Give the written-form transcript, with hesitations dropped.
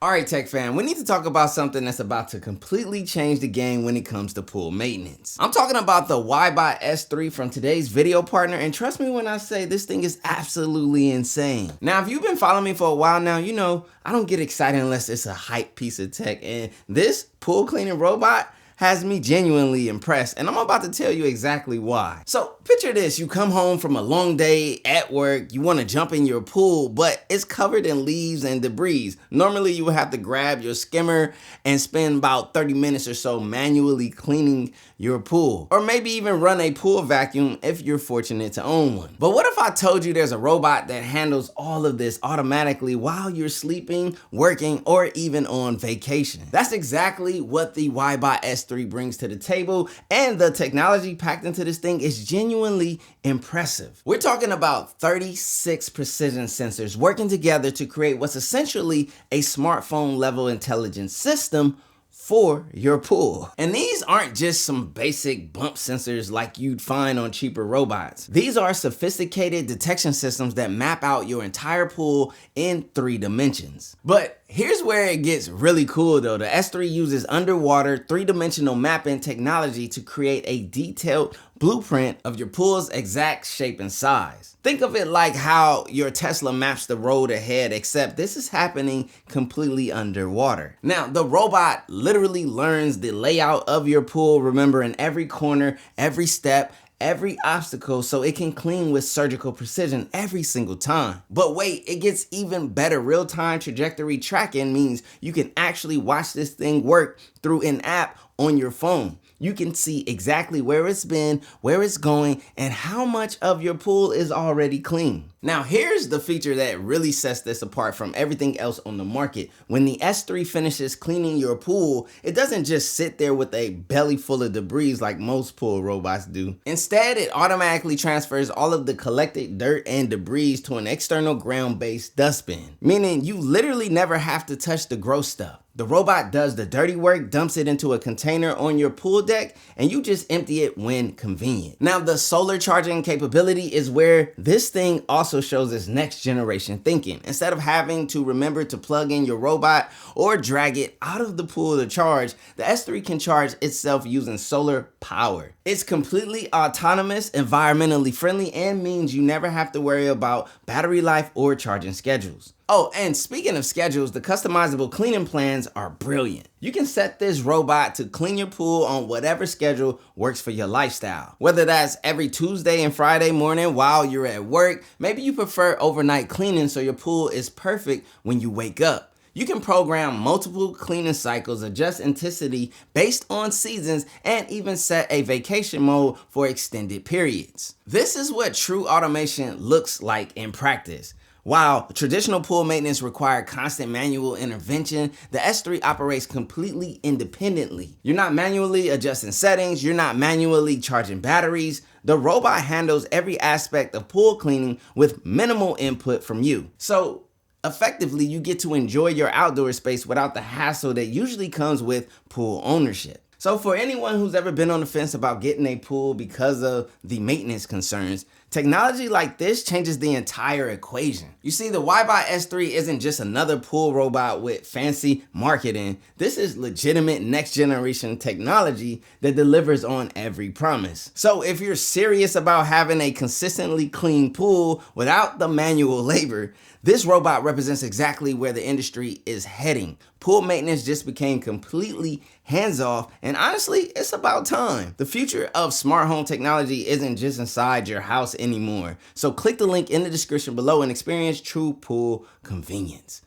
Alright tech fan, we need to talk about something that's about to completely change the game when it comes to pool maintenance. I'm talking about the WYBOT S3 from today's video partner, and trust me when I say this thing is absolutely insane. Now if you've been following me for a while now, you know I don't get excited unless it's a hype piece of tech, and this pool cleaning robot has me genuinely impressed, and I'm about to tell you exactly why. So picture this, you come home from a long day at work, you wanna jump in your pool, but it's covered in leaves and debris. Normally you would have to grab your skimmer and spend about 30 minutes or so manually cleaning your pool, or maybe even run a pool vacuum if you're fortunate to own one. But what if I told you there's a robot that handles all of this automatically while you're sleeping, working, or even on vacation? That's exactly what the WYBOT S3 brings to the table, and the technology packed into this thing is genuinely impressive. We're talking about 36 precision sensors working together to create what's essentially a smartphone level intelligence system for your pool. And these aren't just some basic bump sensors like you'd find on cheaper robots. These are sophisticated detection systems that map out your entire pool in 3 dimensions. But here's where it gets really cool though. The S3 uses underwater 3-dimensional mapping technology to create a detailed blueprint of your pool's exact shape and size. Think of it like how your Tesla maps the road ahead, except this is happening completely underwater. Now, the robot literally learns the layout of your pool, remembering every corner, every step, every obstacle, so it can clean with surgical precision every single time. But wait, it gets even better. Real-time trajectory tracking means you can actually watch this thing work through an app on your phone. You can see exactly where it's been, where it's going, and how much of your pool is already clean. Now here's the feature that really sets this apart from everything else on the market. When the S3 finishes cleaning your pool, it doesn't just sit there with a belly full of debris like most pool robots do. Instead, it automatically transfers all of the collected dirt and debris to an external ground-based dustbin, meaning you literally never have to touch the gross stuff. The robot does the dirty work, dumps it into a container on your pool deck, and you just empty it when convenient. Now, the solar charging capability is where this thing also shows its next generation thinking. Instead of having to remember to plug in your robot or drag it out of the pool to charge, the S3 can charge itself using solar power. It's completely autonomous, environmentally friendly, and means you never have to worry about battery life or charging schedules. Oh, and speaking of schedules, the customizable cleaning plans are brilliant. You can set this robot to clean your pool on whatever schedule works for your lifestyle. Whether that's every Tuesday and Friday morning while you're at work, maybe you prefer overnight cleaning so your pool is perfect when you wake up. You can program multiple cleaning cycles, adjust intensity based on seasons, and even set a vacation mode for extended periods. This is what true automation looks like in practice. While traditional pool maintenance required constant manual intervention, the S3 operates completely independently. You're not manually adjusting settings, you're not manually charging batteries. The robot handles every aspect of pool cleaning with minimal input from you. So effectively, you get to enjoy your outdoor space without the hassle that usually comes with pool ownership. So for anyone who's ever been on the fence about getting a pool because of the maintenance concerns, technology like this changes the entire equation. You see, the WYBOT S3 isn't just another pool robot with fancy marketing. This is legitimate next generation technology that delivers on every promise. So if you're serious about having a consistently clean pool without the manual labor, this robot represents exactly where the industry is heading. Pool maintenance just became completely hands-off, and honestly, it's about time. The future of smart home technology isn't just inside your house anymore. So click the link in the description below and experience true pool convenience.